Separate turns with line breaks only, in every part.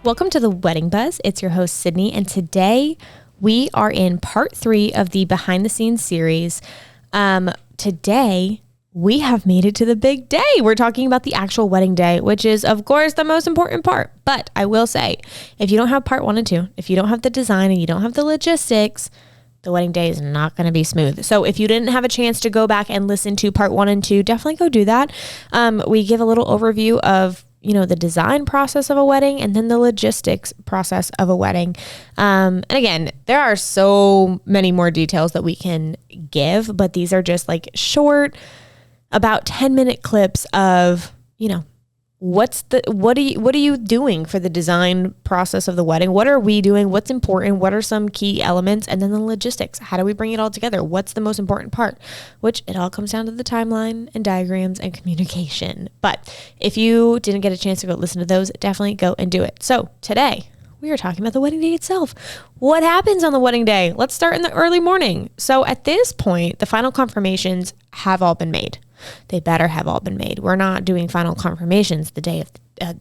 Welcome to the Wedding Buzz. It's your host, Sydney, and today we are in part 3 of the behind the scenes series. Today we have made it to the big day. We're talking about the actual wedding day, which is, of course, the most important part. But I will say, if you don't have part 1 and 2, if you don't have the design and you don't have the logistics, the wedding day is not going to be smooth. So if you didn't have a chance to go back and listen to part 1 and 2, definitely go do that. We give a little overview of the design process of a wedding and then the logistics process of a wedding. And again, there are so many more details that we can give, but these are just like short, about 10-minute clips of, what are you doing for the design process of the wedding? What are we doing? What's important? What are some key elements? And then the logistics. How do we bring it all together? What's the most important part? Which it all comes down to the timeline and diagrams and communication. But if you didn't get a chance to go listen to those, definitely go and do it. So today we are talking about the wedding day itself. What happens on the wedding day? Let's start in the early morning. So at this point, the final confirmations have all been made. They better have all been made. We're not doing final confirmations the day of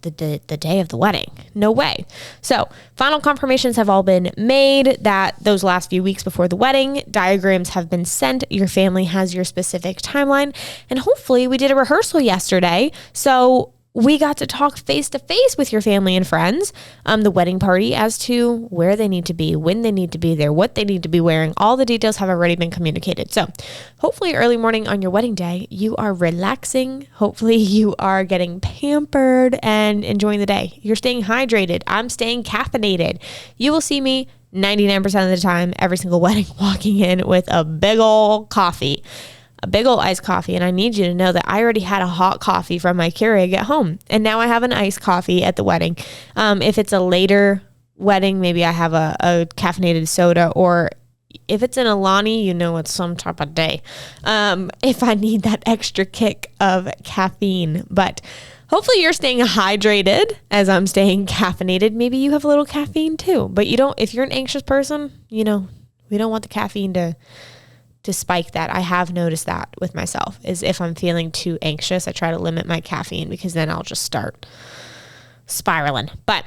the day of the wedding. No way. So final confirmations have all been made that those last few weeks before the wedding, diagrams have been sent. Your family has your specific timeline. And hopefully we did a rehearsal yesterday. So we got to talk face to face with your family and friends, the wedding party, as to where they need to be, when they need to be there, what they need to be wearing. All the details have already been communicated. So hopefully early morning on your wedding day, you are relaxing. Hopefully you are getting pampered and enjoying the day. You're staying hydrated. I'm staying caffeinated. You will see me 99% of the time, every single wedding, walking in with a big old coffee. A big old iced coffee. And I need you to know that I already had a hot coffee from my Keurig at home. And now I have an iced coffee at the wedding. If it's a later wedding, maybe I have a caffeinated soda, or if it's an Alani, it's some type of day. If I need that extra kick of caffeine. But hopefully you're staying hydrated as I'm staying caffeinated. Maybe you have a little caffeine too. But if you're an anxious person, we don't want the caffeine to spike that. I have noticed that with myself, is if I'm feeling too anxious, I try to limit my caffeine, because then I'll just start spiraling. But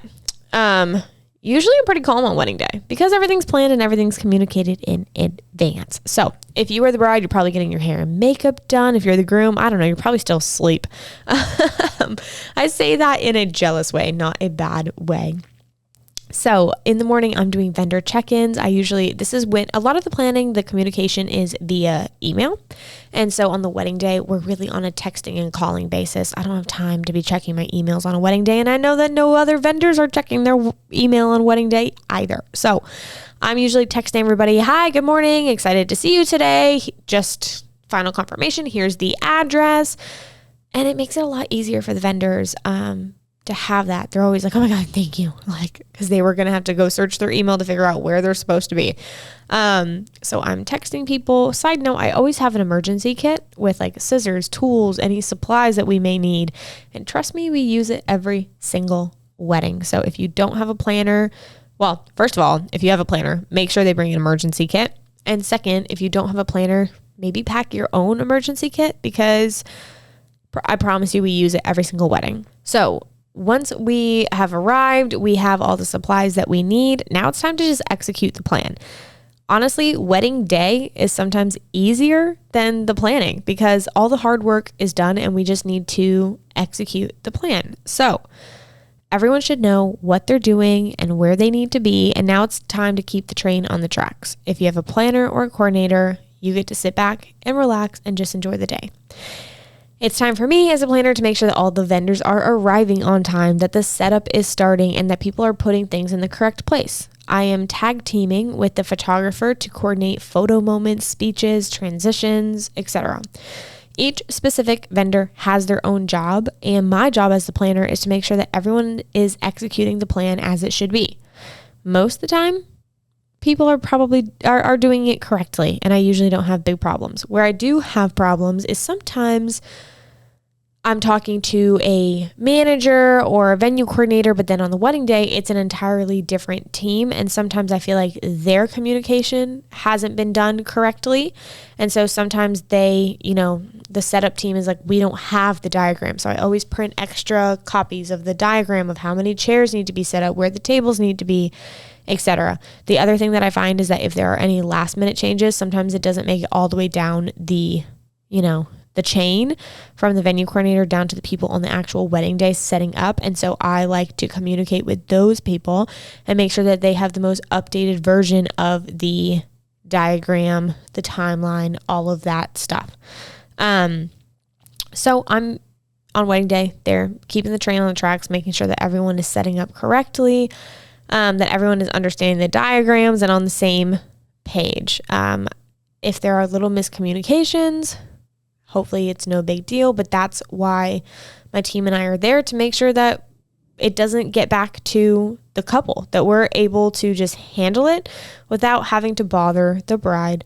usually I'm pretty calm on wedding day because everything's planned and everything's communicated in advance. So if you are the bride, you're probably getting your hair and makeup done. If you're the groom, I don't know, you're probably still asleep. I say that in a jealous way, not a bad way. So in the morning, I'm doing vendor check-ins. This is when a lot of the planning, the communication is via email. And so on the wedding day, we're really on a texting and calling basis. I don't have time to be checking my emails on a wedding day. And I know that no other vendors are checking their email on wedding day either. So I'm usually texting everybody, hi, good morning, excited to see you today. Just final confirmation, here's the address. And it makes it a lot easier for the vendors, to have that. They're always like, oh my God, thank you. Because they were going to have to go search their email to figure out where they're supposed to be. So I'm texting people. Side note, I always have an emergency kit with scissors, tools, any supplies that we may need. And trust me, we use it every single wedding. So if you don't have a planner, well, first of all, if you have a planner, make sure they bring an emergency kit. And second, if you don't have a planner, maybe pack your own emergency kit, because I promise you, we use it every single wedding. So once we have arrived, we have all the supplies that we need. Now it's time to just execute the plan. Honestly, wedding day is sometimes easier than the planning, because all the hard work is done and we just need to execute the plan. So everyone should know what they're doing and where they need to be. And now it's time to keep the train on the tracks. If you have a planner or a coordinator, you get to sit back and relax and just enjoy the day. It's time for me as a planner to make sure that all the vendors are arriving on time, that the setup is starting, and that people are putting things in the correct place. I am tag teaming with the photographer to coordinate photo moments, speeches, transitions, etc. Each specific vendor has their own job, and my job as the planner is to make sure that everyone is executing the plan as it should be. Most of the time, people are probably are doing it correctly, and I usually don't have big problems. Where I do have problems is sometimes I'm talking to a manager or a venue coordinator, but then on the wedding day, it's an entirely different team. And sometimes I feel like their communication hasn't been done correctly. And so sometimes they, the setup team is like, we don't have the diagram. So I always print extra copies of the diagram of how many chairs need to be set up, where the tables need to be, etc. The other thing that I find is that if there are any last minute changes, sometimes it doesn't make it all the way down the chain from the venue coordinator down to the people on the actual wedding day setting up. And so I like to communicate with those people and make sure that they have the most updated version of the diagram, the timeline, all of that stuff. So I'm on wedding day there, keeping the train on the tracks, making sure that everyone is setting up correctly, that everyone is understanding the diagrams and on the same page. If there are little miscommunications, hopefully it's no big deal, but that's why my team and I are there, to make sure that it doesn't get back to the couple, that we're able to just handle it without having to bother the bride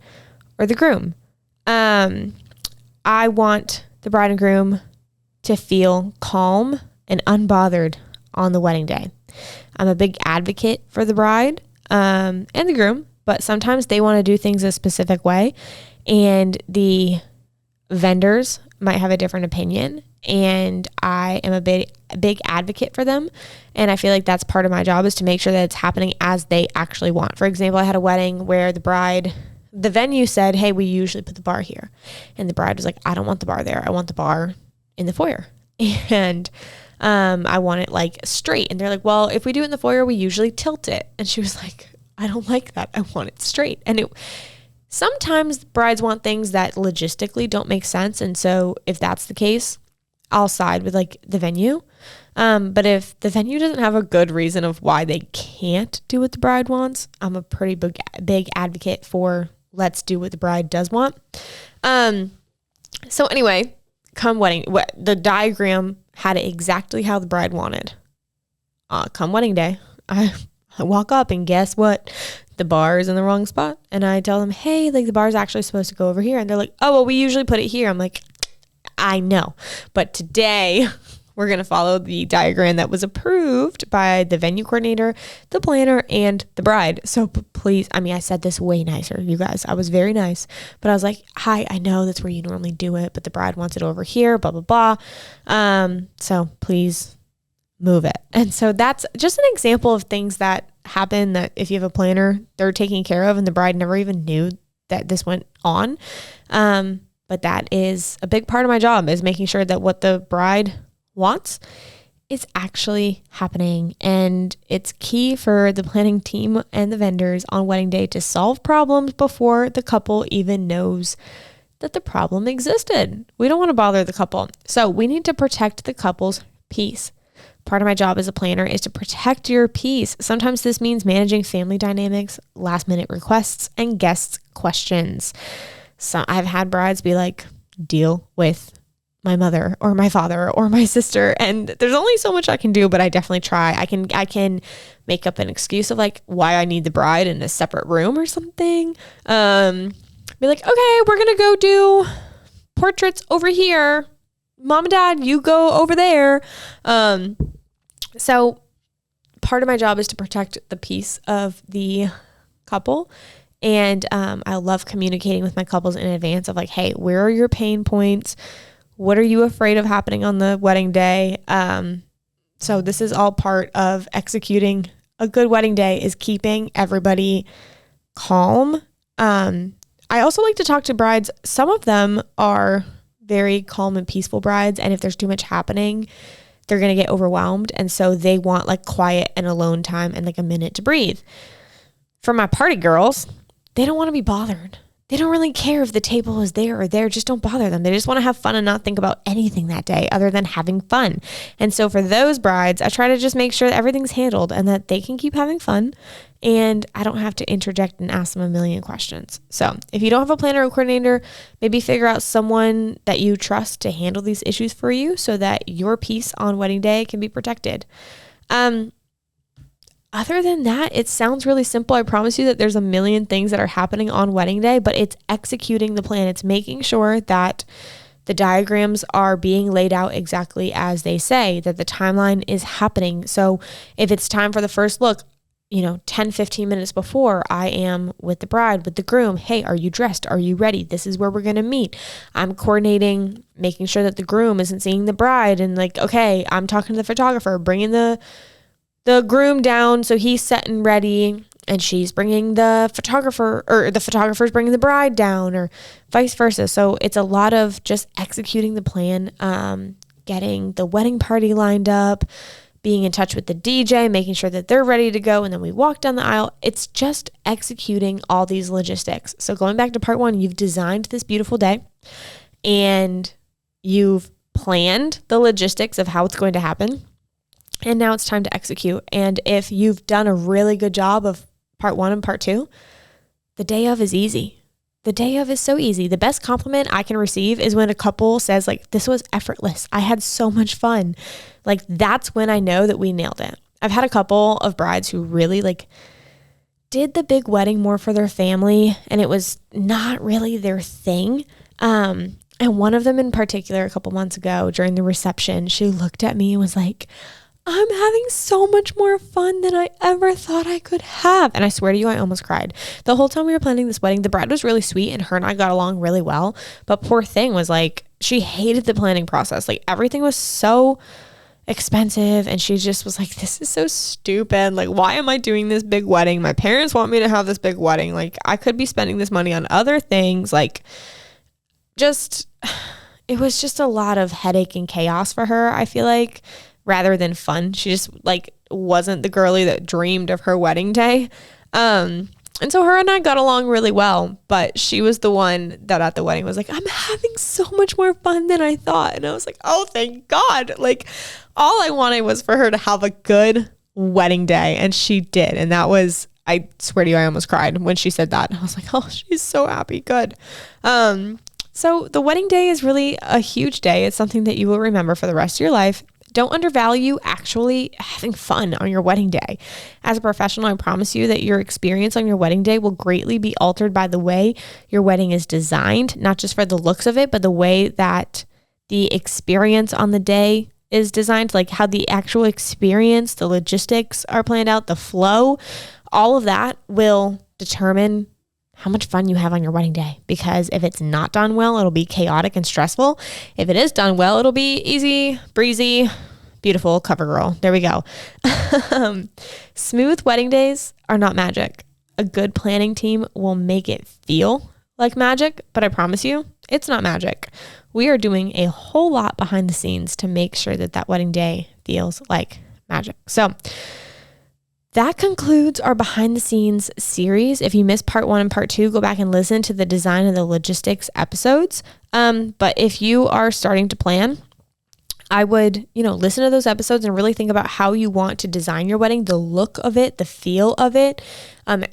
or the groom. I want the bride and groom to feel calm and unbothered on the wedding day. I'm a big advocate for the bride and the groom, but sometimes they want to do things a specific way, and the vendors might have a different opinion, and I am a big advocate for them. And I feel like that's part of my job, is to make sure that it's happening as they actually want. For example, I had a wedding where the venue said, hey, we usually put the bar here. And the bride was like, I don't want the bar there. I want the bar in the foyer. And I want it like straight. And they're like, well, if we do it in the foyer, we usually tilt it. And she was like, I don't like that. I want it straight. And sometimes brides want things that logistically don't make sense. And so if that's the case, I'll side with like the venue. But if the venue doesn't have a good reason of why they can't do what the bride wants, I'm a pretty big advocate for let's do what the bride does want. So anyway, come wedding, the diagram had it exactly how the bride wanted. Come wedding day, I walk up and guess what? The bar is in the wrong spot. And I tell them, hey, like the bar is actually supposed to go over here. And they're like, oh, well, we usually put it here. I'm like, I know. But today we're going to follow the diagram that was approved by the venue coordinator, the planner, and the bride. So please, I said this way nicer, you guys. I was very nice. But I was like, hi, I know that's where you normally do it, but the bride wants it over here, blah, blah, blah. So please move it. And so that's just an example of things that happen, that if you have a planner, they're taking care of, and the bride never even knew that this went on. But that is a big part of my job, is making sure that what the bride wants is actually happening. And it's key for the planning team and the vendors on wedding day to solve problems before the couple even knows that the problem existed. We don't want to bother the couple. So we need to protect the couple's peace. Part of my job as a planner is to protect your peace. Sometimes this means managing family dynamics, last minute requests, and guests' questions. So I've had brides be like, deal with my mother or my father or my sister. And there's only so much I can do, but I definitely try. I can make up an excuse of like why I need the bride in a separate room or something. Be like, okay, we're going to go do portraits over here. Mom and dad, you go over there. So part of my job is to protect the peace of the couple. And I love communicating with my couples in advance of like, hey, where are your pain points? What are you afraid of happening on the wedding day? So this is all part of executing a good wedding day, is keeping everybody calm. I also like to talk to brides. Some of them are very calm and peaceful brides. And if there's too much happening, they're going to get overwhelmed. And so they want like quiet and alone time and like a minute to breathe. For my party girls, they don't want to be bothered. They don't really care if the table is there or there. Just don't bother them. They just want to have fun and not think about anything that day other than having fun. And so for those brides, I try to just make sure that everything's handled and that they can keep having fun, and I don't have to interject and ask them a million questions. So if you don't have a planner or coordinator, maybe figure out someone that you trust to handle these issues for you so that your peace on wedding day can be protected. Other than that, it sounds really simple. I promise you that there's a million things that are happening on wedding day, but it's executing the plan. It's making sure that the diagrams are being laid out exactly as they say, that the timeline is happening. So if it's time for the first look, 10, 15 minutes before, I am with the bride, with the groom. Hey, are you dressed? Are you ready? This is where we're going to meet. I'm coordinating, making sure that the groom isn't seeing the bride. And okay, I'm talking to the photographer, bringing the groom down so he's set and ready. And she's bringing the photographer, or the photographer's bringing the bride down, or vice versa. So it's a lot of just executing the plan, getting the wedding party lined up, being in touch with the DJ, making sure that they're ready to go, and then we walk down the aisle. It's just executing all these logistics. So going back to part 1, you've designed this beautiful day, and you've planned the logistics of how it's going to happen, and now it's time to execute. And if you've done a really good job of part 1 and part 2, the day of is easy. The day of is so easy. The best compliment I can receive is when a couple says this was effortless. I had so much fun. That's when I know that we nailed it. I've had a couple of brides who really did the big wedding more for their family, and it was not really their thing. And one of them in particular, a couple months ago during the reception, she looked at me and was like, I'm having so much more fun than I ever thought I could have. And I swear to you, I almost cried. The whole time we were planning this wedding, the bride was really sweet and her and I got along really well. But poor thing was she hated the planning process. Everything was so expensive. And she just was like, this is so stupid. Why am I doing this big wedding? My parents want me to have this big wedding. I could be spending this money on other things. It was just a lot of headache and chaos for her, I feel like, rather than fun. She just wasn't the girly that dreamed of her wedding day. And so her and I got along really well, but she was the one that at the wedding was like, I'm having so much more fun than I thought. And I was like, oh, thank God. All I wanted was for her to have a good wedding day, and she did. And that was, I swear to you, I almost cried when she said that. I was like, oh, she's so happy. Good. So the wedding day is really a huge day. It's something that you will remember for the rest of your life. Don't undervalue actually having fun on your wedding day. As a professional, I promise you that your experience on your wedding day will greatly be altered by the way your wedding is designed, not just for the looks of it, but the way that the experience on the day is designed, how the actual experience, the logistics are planned out, the flow. All of that will determine how much fun you have on your wedding day. Because if it's not done well, it'll be chaotic and stressful. If it is done well, it'll be easy, breezy, beautiful, cover girl. There we go. Smooth wedding days are not magic. A good planning team will make it feel like magic, but I promise you, it's not magic. We are doing a whole lot behind the scenes to make sure that wedding day feels like magic. So that concludes our behind the scenes series. If you missed part 1 and part 2, go back and listen to the design and the logistics episodes. But if you are starting to plan, I would, listen to those episodes and really think about how you want to design your wedding, the look of it, the feel of it,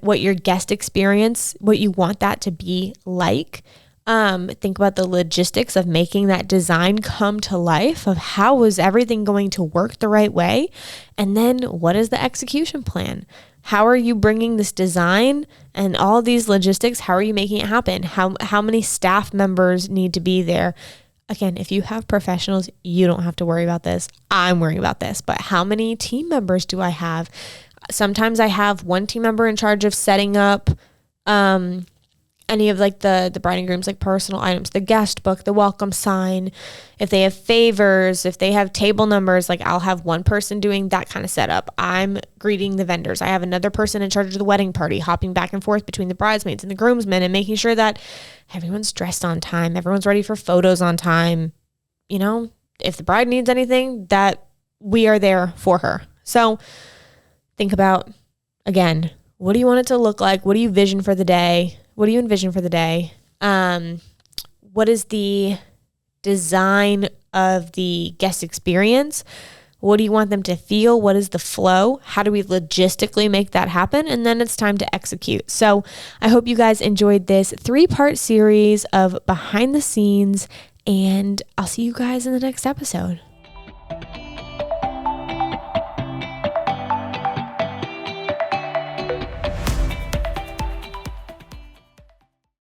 what your guest experience, what you want that to be like. Think about the logistics of making that design come to life, of how is everything going to work the right way? And then what is the execution plan? How are you bringing this design and all these logistics? How are you making it happen? How many staff members need to be there? Again, if you have professionals, you don't have to worry about this. I'm worrying about this, but how many team members do I have? Sometimes I have one team member in charge of setting up, any of the bride and groom's personal items, the guest book, the welcome sign. If they have favors, if they have table numbers, I'll have one person doing that kind of setup. I'm greeting the vendors. I have another person in charge of the wedding party, hopping back and forth between the bridesmaids and the groomsmen and making sure that everyone's dressed on time, everyone's ready for photos on time. If the bride needs anything, that we are there for her. So think about, again, what do you want it to look like? What do you vision for the day? What do you envision for the day? What is the design of the guest experience? What do you want them to feel? What is the flow? How do we logistically make that happen? And then it's time to execute. So I hope you guys enjoyed this 3-part series of behind the scenes, and I'll see you guys in the next episode.